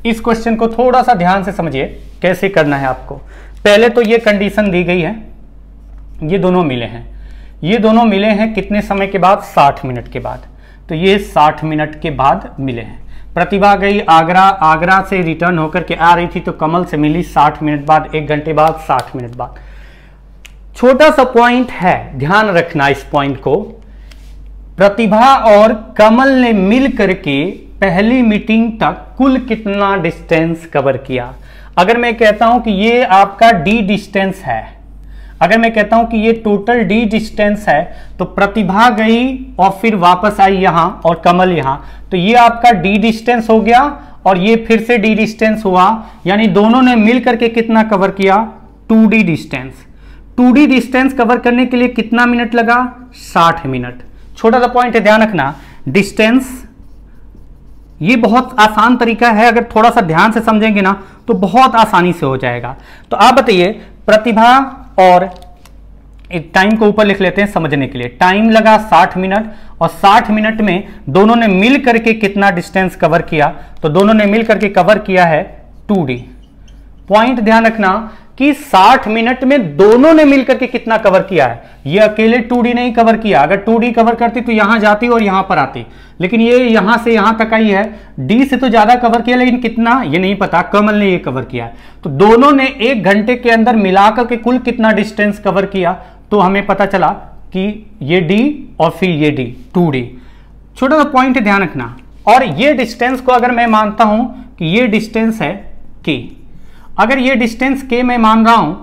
A: इस क्वेश्चन को थोड़ा सा ध्यान से समझिए, कैसे करना है आपको। पहले तो ये कंडीशन दी गई है, ये दोनों मिले हैं, ये दोनों मिले हैं कितने समय के बाद? 60 मिनट के बाद। तो ये 60 मिनट के बाद मिले हैं। प्रतिभा गई आगरा, आगरा से रिटर्न होकर के आ रही थी, तो कमल से मिली 60 मिनट बाद, 1 घंटे बाद, 60 मिनट बाद। छोटा सा पॉइंट है, ध्यान रखना इस पॉइंट को। प्रतिभा और कमल ने मिल करके पहली मीटिंग तक कुल कितना डिस्टेंस कवर किया? अगर मैं कहता हूं कि ये आपका डी डिस्टेंस है, अगर मैं कहता हूं कि ये टोटल डी डिस्टेंस है, तो प्रतिभा गई और फिर वापस आई यहां और कमल यहां, तो ये आपका डी डिस्टेंस हो गया और ये फिर से डी डिस्टेंस हुआ, यानी दोनों ने मिल करके कितना कवर किया? 2d distance. 2d distance cover करने के लिए कितना मिनट लगा? 60 मिनट। छोटा सा पॉइंट है, ध्यान रखना, डिस्टेंस ये बहुत आसान तरीका है, अगर थोड़ा सा ध्यान से समझेंगे ना तो बहुत आसानी से हो जाएगा। तो आप बताइए, प्रतिभा और एक टाइम को ऊपर लिख लेते हैं समझने के लिए। टाइम लगा 60 मिनट और 60 मिनट में दोनों ने मिल करके कितना डिस्टेंस कवर किया? तो दोनों ने मिल करके कवर किया है 2d। पॉइंट ध्यान रखना कि 60 मिनट में दोनों ने मिलकर के कितना कवर किया है। ये अकेले 2d नहीं कवर किया, अगर 2d कवर करती तो यहां जाती और यहां पर आती, लेकिन ये यहां से यहां तक आई है, d से तो ज्यादा कवर किया, लेकिन कितना ये नहीं पता, कमल ने ये कवर किया है। तो दोनों ने 1 घंटे के अंदर मिलाकर के कुल कितना डिस्टेंस कवर किया? तो हमें पता चला कि ये d और फिर ये d, 2d। छोटा सा पॉइंट ध्यान रखना। और ये डिस्टेंस को अगर मैं मानता हूं कि ये डिस्टेंस है k, अगर ये डिस्टेंस k मैं मान रहा हूं,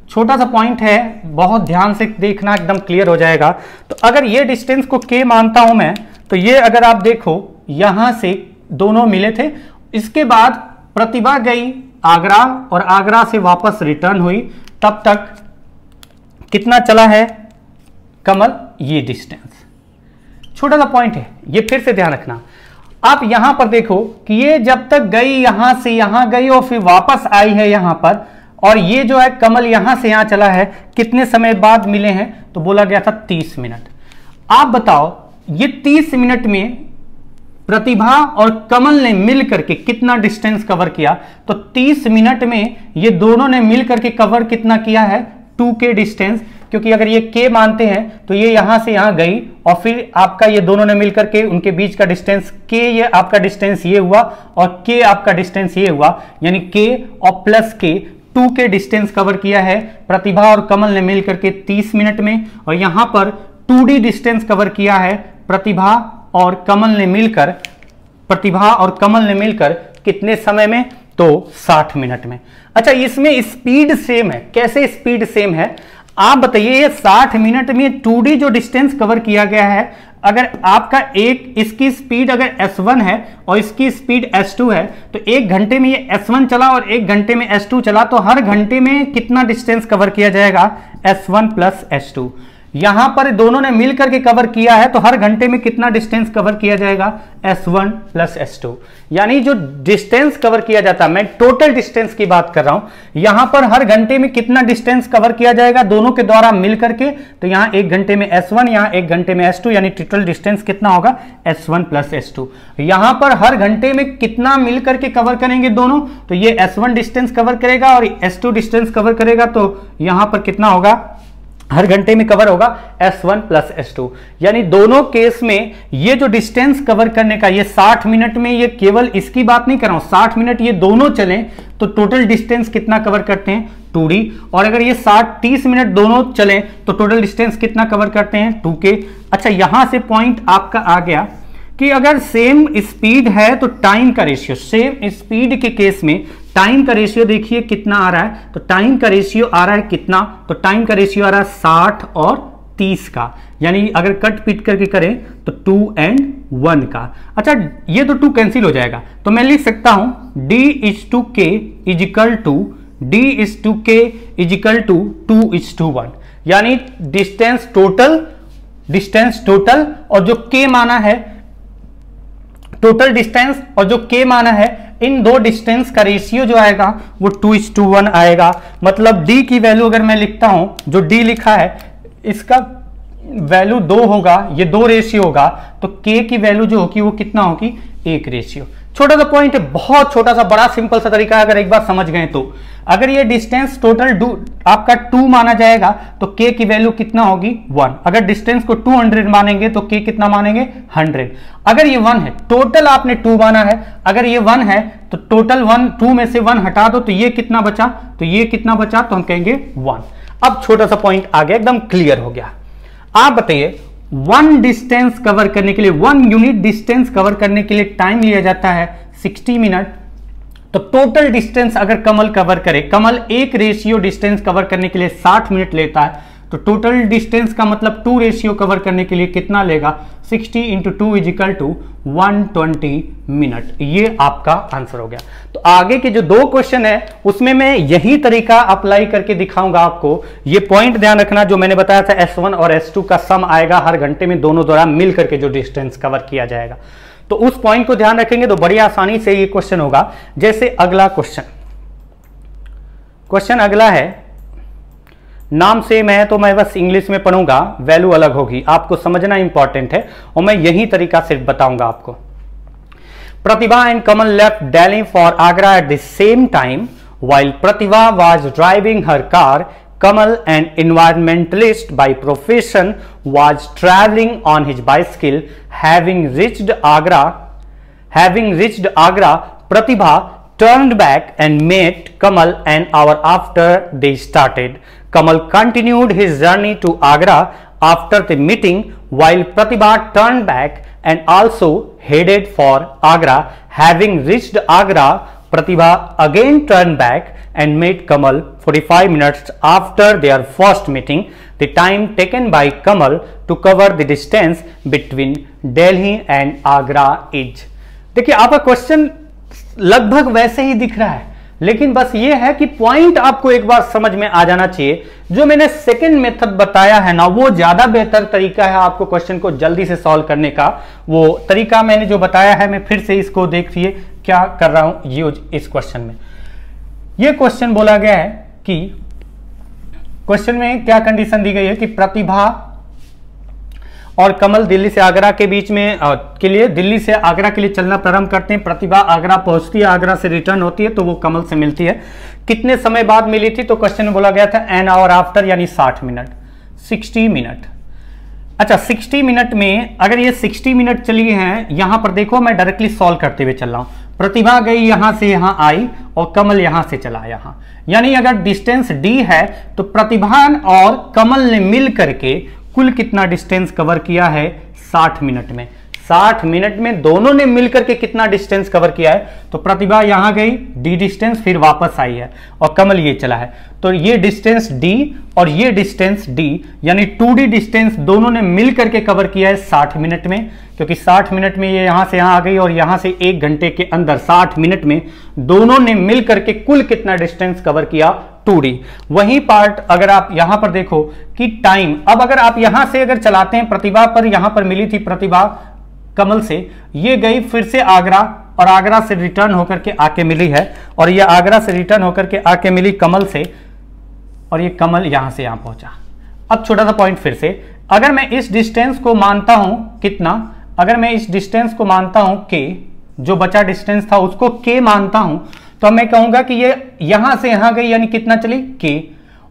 A: छोटा सा पॉइंट है, बहुत ध्यान से देखना, एकदम क्लियर हो जाएगा। तो अगर ये डिस्टेंस को k मानता हूं मैं, तो ये अगर आप देखो यहां से दोनों मिले थे, इसके बाद प्रतिभा गई आगरा और आगरा से वापस रिटर्न हुई, तब तक कितना चला है कमल? ये डिस्टेंस। छोटा सा पॉइंट है, ये फिर से ध्यान रखना। आप यहां पर देखो कि ये जब तक गई, यहां से यहां गई और फिर वापस आई है यहां पर, और ये जो है कमल यहां से यहां चला है, कितने समय बाद मिले हैं? तो बोला गया था 30 मिनट। आप बताओ, ये 30 मिनट में प्रतिभा और कमल ने मिल करके कितना डिस्टेंस कवर किया? तो 30 मिनट में ये दोनों ने मिल करके कवर कितना किया है? 2k distance. क्योंकि अगर ये k मानते हैं तो ये यहां से यहां गई और फिर आपका ये दोनों ने मिलकर के उनके बीच का डिस्टेंस k, ये आपका डिस्टेंस ये हुआ और k आपका डिस्टेंस ये हुआ, यानी k और plus k 2k distance cover किया है प्रतिभा और कमल ने मिलकर के 30 मिनट में। और यहां पर 2d डिस्टेंस कवर किया है प्रतिभा और कमल ने मिलकर कितने समय में? तो 60 मिनट में। अच्छा, इसमें स्पीड सेम है। कैसे स्पीड सेम है आप बताइए? ये 60 मिनट में 2d जो डिस्टेंस कवर किया गया है, अगर आपका इसकी स्पीड अगर s1 है और इसकी स्पीड s2 है, तो 1 घंटे में ये s1 चला और 1 घंटे में s2 चला, तो हर घंटे में कितना डिस्टेंस कवर किया जाएगा? s1 plus s2। यहां पर दोनों ने मिलकर के कवर किया है, तो हर घंटे में कितना डिस्टेंस कवर किया जाएगा? s1 plus s2। यानी जो डिस्टेंस कवर किया जाता है, मैं टोटल डिस्टेंस की बात कर रहा हूं, यहां पर हर घंटे में कितना डिस्टेंस कवर किया जाएगा दोनों के द्वारा मिलकर के? तो यहां 1 घंटे में s1, यहां 1 घंटे में s2, यानी टोटल डिस्टेंस कितना होगा? s1 plus s2। यहां पर हर घंटे में कितना मिलकर के कवर करेंगे दोनों? तो ये s1 डिस्टेंस कवर करेगा और s2 डिस्टेंस कवर करेगा, तो यहां पर कितना होगा? हर घंटे में कवर होगा s1 प्लस s2। यानी दोनों केस में ये जो डिस्टेंस कवर करने का, ये 60 मिनट में, ये केवल इसकी बात नहीं कर रहा हूं, 60 मिनट ये दोनों चलें तो टोटल डिस्टेंस कितना कवर करते हैं? 2d। और अगर ये 30 मिनट दोनों चलें तो टोटल डिस्टेंस कितना कवर करते हैं? 2k। अच्छा, यहां से पॉइंट आपका आ गया कि अगर सेम स्पीड है तो टाइम का रेशियो, सेम स्पीड के केस में टाइम का रेशियो देखिए कितना आ रहा है, तो टाइम का रेशियो आ रहा है कितना, तो टाइम का रेशियो आ रहा है 60 और 30 का, यानी अगर कट पीट करके करें तो 2 और 1 का। अच्छा ये तो 2 कैंसिल हो जाएगा, तो मैं लिख सकता हूं D/K is equal to D/K is equal to 2:1, यानी डिस्टेंस टोटल और जो K माना है, टोटल डिस्टेंस और जो K माना है, इन दो डिस्टेंस का रेशियो जो आएगा वो 2:1 आएगा। मतलब D की वैल्यू अगर मैं लिखता हूं, जो D लिखा है इसका वैल्यू 2 होगा, ये 2 रेशियो होगा, तो K की वैल्यू जो होगी वो कितना होगी, 1 रेशियो। छोटा सा पॉइंट है, बहुत छोटा सा, बड़ा सिंपल सा तरीका है, अगर एक बार समझ गए तो। अगर ये डिस्टेंस टोटल आपका 2 माना जाएगा तो K की वैल्यू कितना होगी, 1। अगर डिस्टेंस को 200 मानेंगे तो K कितना मानेंगे, 100। अगर ये 1 है, टोटल आपने 2 माना है, अगर ये 1 है तो टोटल 2 में से 1 हटा दो तो ये कितना बचा, तो ये कितना बचा, तो हम कहेंगे 1। अब छोटा सा पॉइंट आ गया, एकदम क्लियर हो गया। आप बताइए 1 डिस्टेंस कवर करने के लिए, 1 यूनिट डिस्टेंस कवर करने के लिए टाइम लिया जाता है 60 मिनट। तो टोटल डिस्टेंस अगर कमल कवर करे, कमल एक रेशियो डिस्टेंस कवर करने के लिए 60 मिनट लेता है, तो टोटल डिस्टेंस का मतलब 2 रेशियो कवर करने के लिए कितना लेगा, 60 × 2 इजिकल टू 120 मिनट। ये आपका आंसर हो गया। तो आगे के जो 2 क्वेश्चन है उसमें मैं यही तरीका अप्लाई करके दिखाऊंगा आपको। ये पॉइंट ध्यान रखना, जो मैंने बताया था S1 और S2 का सम आएगा हर घंटे में, दोनों द्वारा मिल करके जो डिस्टेंस कवर किया जाएगा, तो उस पॉइंट को ध्यान रखेंगे तो बड़ी आसानी से ये क्वेश्चन होगा। जैसे अगला क्वेश्चन अगला है, नाम सेम है तो मैं बस इंग्लिश में पढ़ूंगा, वैल्यू अलग होगी, आपको समझना इंपॉर्टेंट है और मैं यही तरीका सिर्फ बताऊंगा आपको। Pratibha and Kamal left Delhi for Agra at the same time. While Pratibha was driving her car, Kamal, an environmentalist by profession, was traveling on his bicycle. Having reached Agra, Pratibha turned back and met Kamal an hour after they started. Kamal continued his journey to Agra after the meeting, while Pratibha turned back and also headed for Agra. Having reached Agra, Pratibha again turned back and met Kamal 45 minutes after their first meeting. The time taken by Kamal to cover the distance between Delhi and Agra is। देखिए आपका question लगभग वैसे ही दिख रहा है, लेकिन बस ये है कि पॉइंट आपको एक बार समझ में आ जाना चाहिए। जो मैंने सेकंड मेथड बताया है ना, वो ज्यादा बेहतर तरीका है आपको क्वेश्चन को जल्दी से सॉल्व करने का। वो तरीका मैंने जो बताया है, मैं फिर से इसको देखिए क्या कर रहा हूं यूज इस क्वेश्चन में। ये क्वेश्चन बोला गया है कि क्वेश्चन में क्या कंडीशन दी गई है कि प्रतिभा और कमल दिल्ली से आगरा के बीच में दिल्ली से आगरा के लिए चलना प्रारंभ करते हैं। प्रतिभा आगरा पहुंचती है, आगरा से रिटर्न होती है, तो वो कमल से मिलती है। कितने समय बाद मिली थी, तो क्वेश्चन में बोला गया था एन आवर आफ्टर, यानी 60 मिनट, 60 मिनट। अच्छा 60 मिनट में अगर ये 60 मिनट चली हैं, यहां पर देखो मैं डायरेक्टली सॉल्व करते हुए चल रहा हूं। प्रतिभा गई यहां से यहां आई और कमल यहां से चला यहां, यानी अगर डिस्टेंस d है तो प्रतिभा और कमल ने मिल करके कुल कितना डिस्टेंस कवर किया है, 60 मिनट में। 60 मिनट में दोनों ने मिलकर के कितना डिस्टेंस कवर किया है, तो प्रतिभा यहां गई d डिस्टेंस, फिर वापस आई है, और कमल ये चला है, तो ये डिस्टेंस d और ये डिस्टेंस d, यानी 2d डिस्टेंस दोनों ने मिलकर के कवर किया है 60 मिनट में। क्योंकि 60 मिनट में ये यहां से यहां आ गई और यहां से 1 घंटे के अंदर 60 मिनट में दोनों ने मिलकर के कुल कितना डिस्टेंस कवर किया, 2d। वही पार्ट अगर आप यहां पर देखो कि टाइम, अब अगर आप यहां से अगर चलाते हैं, प्रतिभा पर यहां पर मिली थी प्रतिभा कमल से, ये गई फिर से आगरा और आगरा से रिटर्न होकर के आके मिली है, और ये आगरा से रिटर्न होकर के आके मिली कमल से, और ये कमल यहां से यहां पहुंचा। अब छोटा सा पॉइंट फिर से, अगर मैं इस डिस्टेंस को मानता हूं कितना, अगर मैं इस डिस्टेंस को मानता हूं k, जो बचा डिस्टेंस था उसको k मानता हूं, तो मैं कहूंगा कि ये यहां से यहां गई, यानी कितना चली, k,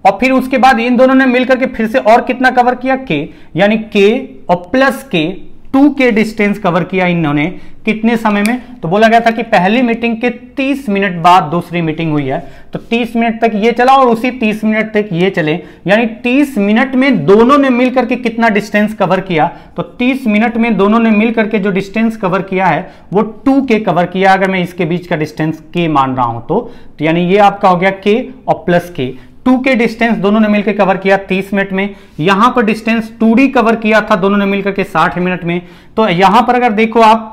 A: और फिर उसके बाद इन दोनों ने मिलकर के फिर से और कितना कवर किया, k, यानी k और plus k 2K distance cover किया इन्होंने कितने समय में? तो बोला गया था कि पहली मीटिंग के 30 मिनट बाद दूसरी मीटिंग हुई है, तो 30 मिनट तक ये चला और उसी 30 मिनट तक ये चले, यानी 30 मिनट में दोनों ने मिलकर के कितना डिस्टेंस कवर किया? तो 30 मिनट में दोनों ने मिलकर के जो डिस्टेंस कवर किया है वो 2K कवर किया, अगर मैं इसके बीच का डिस्टेंस K मान रहा हूं तो यानी ये आपका हो गया K और प्लस K। 2K डिस्टेंस दोनों ने मिलकर कवर किया 30 मिनट में। यहां पर डिस्टेंस 2D कवर किया था दोनों ने मिलकर के 60 मिनट में। तो यहां पर अगर देखो आप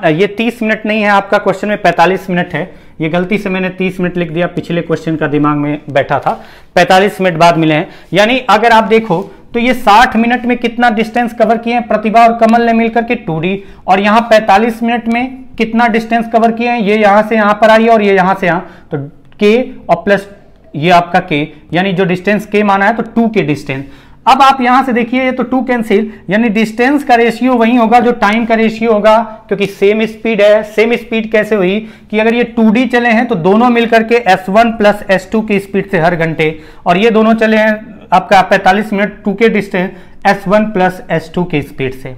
A: ये 30 मिनट नहीं है, आपका क्वेश्चन में 45 मिनट है, ये गलती से मैंने 30 मिनट लिख दिया, पिछले क्वेश्चन का दिमाग में बैठा था, 45 मिनट बाद मिले हैं। यानी अगर आप देखो तो ये 60 मिनट में कितना डिस्टेंस कवर किए हैं प्रतिभा और कमल ने मिलकर के 2D, और यहाँ 45 मिनट में कितना डिस्टेंस कवर किए हैं, ये यहां से यहां पर आई है और ये यहां से यहां, तो K और प्लस ये आपका K, यानी जो डिस्टेंस K माना है तो 2K डिस्टेंस। अब आप यहां से देखिए ये तो 2 कैंसिल, यानी डिस्टेंस का रेशियो वही होगा जो टाइम का रेशियो होगा, क्योंकि सेम स्पीड है। सेम स्पीड कैसे हुई कि अगर ये 2D चले हैं तो दोनों मिलकर के S1 प्लस S2 की स्पीड से हर घंटे, और ये दोनों चले हैं आपका 45 minute 2K distance S1 plus S2 की स्पीड से।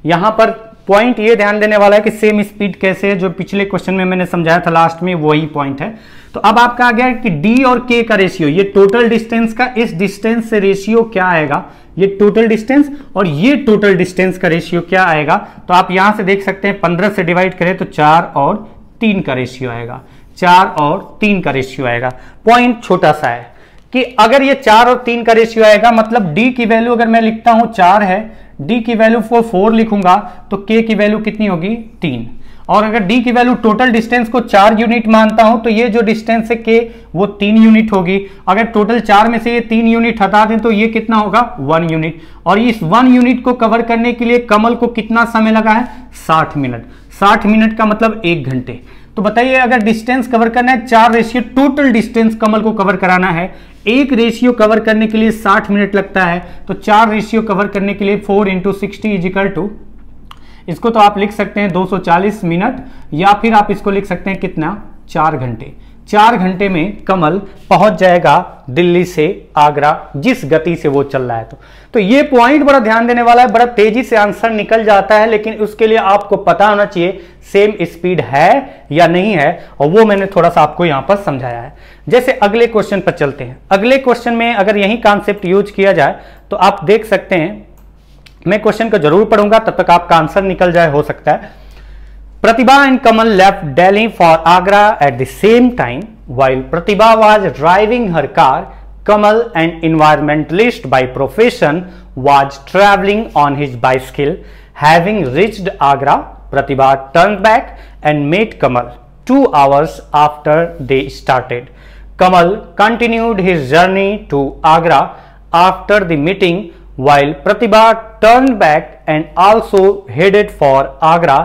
A: यहां पर पॉइंट ये ध्यान देने वाला है कि सेम स्पीड कैसे है, जो पिछले क्वेश्चन में मैंने समझाया था लास्ट में, वही पॉइंट है। तो अब आपका आ गया कि D और K का रेशियो, ये टोटल डिस्टेंस का इस डिस्टेंस से रेशियो क्या आएगा, ये टोटल डिस्टेंस और ये टोटल डिस्टेंस का रेशियो क्या आएगा। तो आप यहां से देख सकते हैं 15 से डिवाइड करें तो 4 और 3 का रेशियो आएगा, 4 और 3 का रेशियो आएगा। पॉइंट छोटा सा है कि अगर ये 4 और 3 का रेशियो आएगा, मतलब D की वैल्यू अगर मैं लिखता हूं 4 है, D की वैल्यू को 4 लिखूंगा तो K की वैल्यू कितनी होगी 3, और अगर D की वैल्यू टोटल डिस्टेंस को 4 यूनिट मानता हूं तो ये जो डिस्टेंस है K वो 3 यूनिट होगी। अगर टोटल 4 में से ये 3 यूनिट हटा दें तो ये कितना होगा 1 यूनिट, और इस 1 यूनिट को कवर करने के लिए कमल को कितना समय लगा है 60 मिनट। 60 मिनट का मतलब 1 घंटे। तो बताइए अगर डिस्टेंस कवर करना है 4 रेशियो टोटल डिस्टेंस कमल को कवर कराना है, एक रेशियो कवर करने के लिए 60 मिनट लगता है, तो 4 रेशियो कवर करने के लिए 4 × 60 इज इक्वल टू, इसको तो आप लिख सकते हैं 240 मिनट, या फिर आप इसको लिख सकते हैं कितना 4 घंटे। 4 घंटे में कमल पहुंच जाएगा दिल्ली से आगरा, जिस गति से वो चल रहा है। तो ये पॉइंट बड़ा ध्यान देने वाला है, बड़ा तेजी से आंसर निकल जाता है, लेकिन उसके लिए आपको पता होना चाहिए सेम स्पीड है या नहीं है, और वो मैंने थोड़ा सा आपको यहां पर समझाया है। जैसे अगले क्वेश्चन पर चलते हैं। अगले क्वेश्चन में अगर यही कॉन्सेप्ट यूज किया जाए तो आप देख सकते हैं, मैं क्वेश्चन को जरूर पढ़ूंगा तब तक आपका आंसर निकल जाए, हो सकता है। Pratibha and Kamal left Delhi for Agra at the same time. While Pratibha was driving her car, Kamal, an environmentalist by profession, was traveling on his bicycle. Having reached Agra, Pratibha turned back and met Kamal 2 hours after they started. Kamal continued his journey to Agra after the meeting, while Pratibha turned back and also headed for Agra.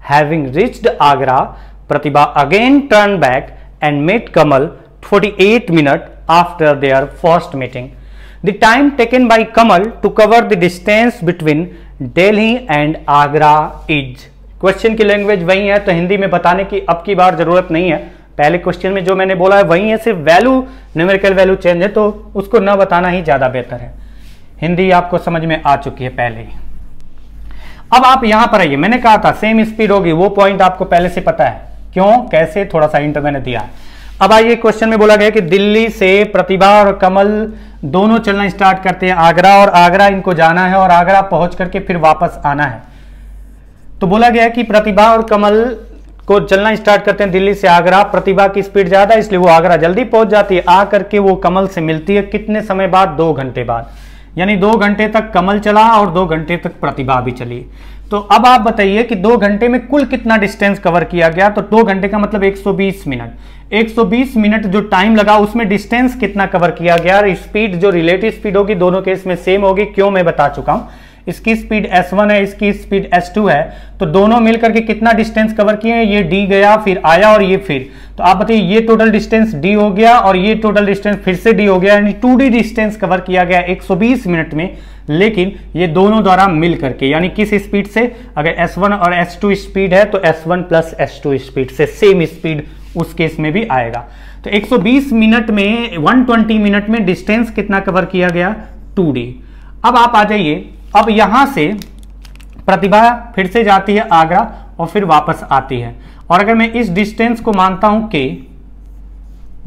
A: Having reached Agra, Pratibha again turned back and met Kamal 48 minutes after their first meeting. The time taken by Kamal to cover the distance between Delhi and Agra is. Question की language वही है, तो हिंदी में बताने की अब की बार जरूरत नहीं है। पहले क्वेश्चन में जो मैंने बोला है वही है, सिर्फ वैल्यू न्यूमेरिकल वैल्यू चेंज है, तो उसको न बताना ही ज्यादा बेहतर है। हिंदी आपको समझ में आ चुकी है पहले ही। अब आप यहां पर आइए, मैंने कहा था सेम स्पीड होगी, वो पॉइंट आपको पहले से पता है, क्यों कैसे थोड़ा सा हिंट मैंने दिया है। अब आइए क्वेश्चन में बोला गया कि दिल्ली से प्रतिभा और कमल दोनों चलना स्टार्ट करते हैं आगरा, और आगरा इनको जाना है और आगरा पहुंच करके फिर वापस आना है। तो बोला गया कि प्रतिभा और कमल को चलना स्टार्ट करते हैं दिल्ली से आगरा। प्रतिभा की स्पीड ज्यादा है इसलिए वो आगरा जल्दी पहुंच जाती है, आ करके वो कमल से मिलती है कितने समय बाद 2 घंटे बाद, यानी 2 घंटे तक कमल चला और 2 घंटे तक प्रतिभा भी चली। तो अब आप बताइए कि 2 घंटे में कुल कितना डिस्टेंस कवर किया गया। तो 2 घंटे का मतलब 120 मिनट। 120 मिनट जो टाइम लगा उसमें डिस्टेंस कितना कवर किया गया। स्पीड जो रिलेटिव स्पीड होगी दोनों केस में सेम होगी, क्यों मैं बता चुका हूं। इसकी स्पीड S1 है, इसकी स्पीड S2 है, तो दोनों मिलकर के कितना डिस्टेंस कवर किए हैं, ये D गया फिर आया और ये फिर, तो आप बताइए ये टोटल डिस्टेंस D हो गया और ये टोटल डिस्टेंस फिर से D हो गया, यानी 2D डिस्टेंस कवर किया गया 120 मिनट में। लेकिन ये दोनों द्वारा मिल करके, यानी किस स्पीड से, अगर S1 और S2 स्पीड है तो S1 प्लस S2 स्पीड से सेम स्पीड उस केस में भी आएगा। तो 120 मिनट में 120 मिनट में डिस्टेंस कितना कवर किया गया 2D। अब आप आ जाइए, अब यहां से प्रतिभा फिर से जाती है आगरा और फिर वापस आती है। और अगर मैं इस डिस्टेंस को मानता हूं के,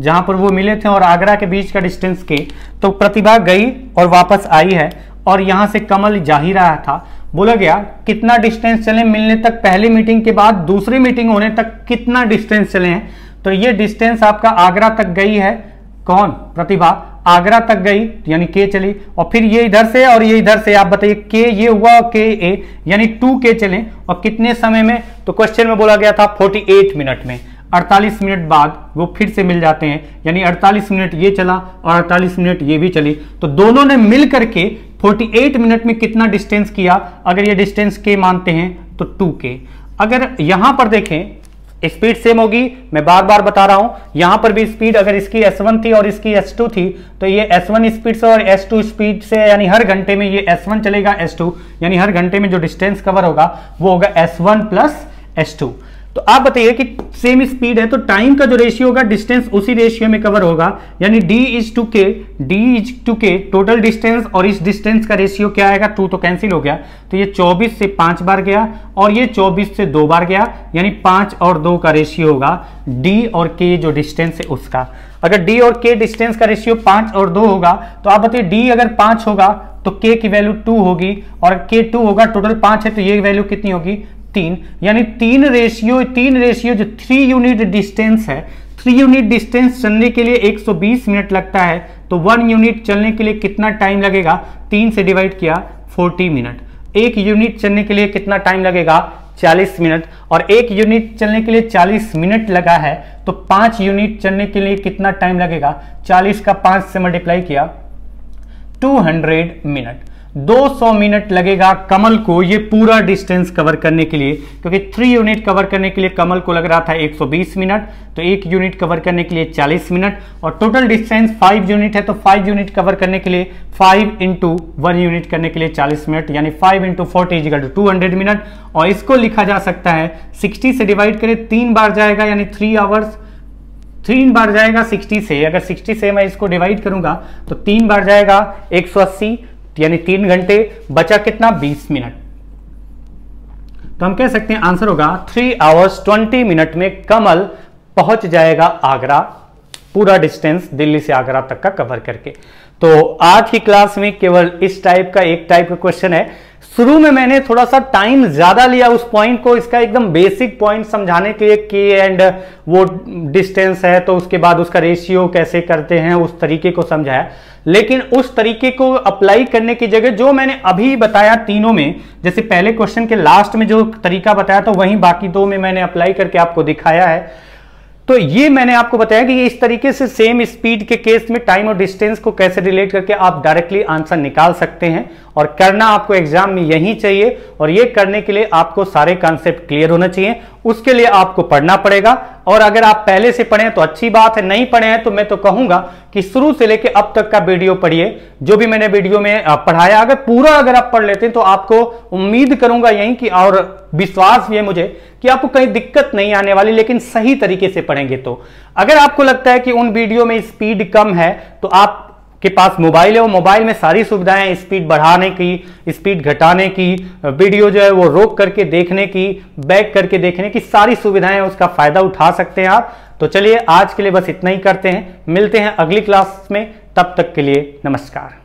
A: जहां पर वो मिले थे और आगरा के बीच का डिस्टेंस के, तो प्रतिभा गई और वापस आई है और यहां से कमल जा ही रहा था। बोला गया कितना डिस्टेंस चले मिलने तक, पहली मीटिंग के बाद दूसरी मीटिंग होने तक कितना डिस्टेंस चले हैं। तो ये डिस्टेंस आपका आगरा तक गई है, कौन, प्रतिभा आगरा तक गई यानी के चली, और फिर ये इधर से और ये इधर से, आप बताइए के ये हुआ के ए यानी 2k चले, और कितने समय में, तो क्वेश्चन में बोला गया था 48 मिनट में। 48 मिनट बाद वो फिर से मिल जाते हैं, यानी 48 मिनट ये चला और 48 मिनट ये भी चली, तो दोनों ने मिल करके 48 मिनट में कितना डिस्टेंस किया। अगर ये डिस्टेंस के मानते हैं तो 2k। अगर यहां पर देखें स्पीड सेम होगी, मैं बार बार बता रहा हूं, यहां पर भी स्पीड अगर इसकी S1 थी और इसकी S2 थी तो ये S1 स्पीड से और S2 स्पीड से, यानी हर घंटे में ये S1 चलेगा S2, यानी हर घंटे में जो डिस्टेंस कवर होगा वो होगा S1 प्लस S2। तो आप बताइए कि सेम स्पीड है तो टाइम का जो रेशियो होगा डिस्टेंस उसी रेशियो में कवर होगा, यानी d/k टोटल डिस्टेंस और इस डिस्टेंस का रेशियो क्या आएगा, 2 तो कैंसिल हो गया, तो ये 24 से 5 बार गया और ये 24 से 2 बार गया, यानी 5 और 2 का रेशियो होगा d और k जो डिस्टेंस है उसका। अगर d और k डिस्टेंस का रेशियो 5 और 2 होगा तो आप बताइए d अगर 5 होगा तो k की वैल्यू 2 होगी और k 2 होगा, टोटल 5 है तो ये वैल्यू कितनी होगी 3, यानी 3 रेशियो जो 3 यूनिट डिस्टेंस है, 3 यूनिट डिस्टेंस चलने के लिए 120 मिनट लगता है, तो 1 यूनिट चलने के लिए कितना टाइम लगेगा, 3 से डिवाइड किया 40 मिनट। 1 यूनिट चलने के लिए कितना टाइम लगेगा 40 मिनट, और 1 यूनिट चलने के लिए 40 मिनट लगा है तो 5 यूनिट चलने के लिए कितना टाइम लगेगा, 40 का 5 से मल्टीप्लाई किया 200 मिनट। 200 मिनट लगेगा कमल को ये पूरा डिस्टेंस कवर करने के लिए, क्योंकि 3 यूनिट कवर करने के लिए कमल को लग रहा था 120 मिनट, तो 1 यूनिट कवर करने के लिए 40 मिनट, और टोटल डिस्टेंस 5 यूनिट है तो 5 यूनिट कवर करने के लिए 5 इंटू 1 यूनिट करने के लिए 40 मिनट, यानी 5 इंटू 40 = 200 मिनट। और इसको लिखा जा सकता है 60 से डिवाइड करें 3 बार जाएगा, यानी 3 आवर्स, 3 बार जाएगा 60 से, अगर 60 से मैं इसको डिवाइड करूंगा तो 3 बार जाएगा 180, यानी 3 घंटे, बचा कितना 20 मिनट। तो हम कह सकते हैं आंसर होगा 3 आवर्स 20 मिनट में कमल पहुंच जाएगा आगरा, पूरा डिस्टेंस दिल्ली से आगरा तक का कवर करके। तो आज की क्लास में केवल इस टाइप का एक टाइप का क्वेश्चन है। शुरू में मैंने थोड़ा सा टाइम ज्यादा लिया उस पॉइंट को, इसका एकदम बेसिक पॉइंट समझाने के लिए, के एंड वो डिस्टेंस है तो उसके बाद उसका रेशियो कैसे करते हैं उस तरीके को समझाया, लेकिन उस तरीके को अप्लाई करने की जगह जो मैंने अभी बताया तीनों में, जैसे पहले क्वेश्चन के लास्ट में जो तरीका बताया तो वहीं बाकी 2 में मैंने अप्लाई करके आपको दिखाया है। तो ये मैंने आपको बताया कि इस तरीके से सेम स्पीड के केस में टाइम और डिस्टेंस को कैसे रिलेट करके आप डायरेक्टली आंसर निकाल सकते हैं, और करना आपको एग्जाम में यही चाहिए। और ये करने के लिए आपको सारे कॉन्सेप्ट क्लियर होना चाहिए, उसके लिए आपको पढ़ना पड़ेगा। और अगर आप पहले से पढ़े तो अच्छी बात है, नहीं पढ़े हैं तो मैं तो कहूंगा कि शुरू से लेकर अब तक का वीडियो पढ़िए, जो भी मैंने वीडियो में पढ़ाया अगर पूरा अगर आप पढ़ लेते हैं तो आपको उम्मीद करूंगा यही कि, और विश्वास भी है मुझे कि आपको कहीं दिक्कत नहीं आने वाली, लेकिन सही तरीके से पढ़ेंगे तो। अगर आपको लगता है कि उन वीडियो में स्पीड कम है तो आप के पास मोबाइल है, वो मोबाइल में सारी सुविधाएं हैं, स्पीड बढ़ाने की, स्पीड घटाने की, वीडियो जो है वो रोक करके देखने की, बैक करके देखने की सारी सुविधाएं, उसका फायदा उठा सकते हैं आप। तो चलिए आज के लिए बस इतना ही करते हैं, मिलते हैं अगली क्लास में, तब तक के लिए नमस्कार।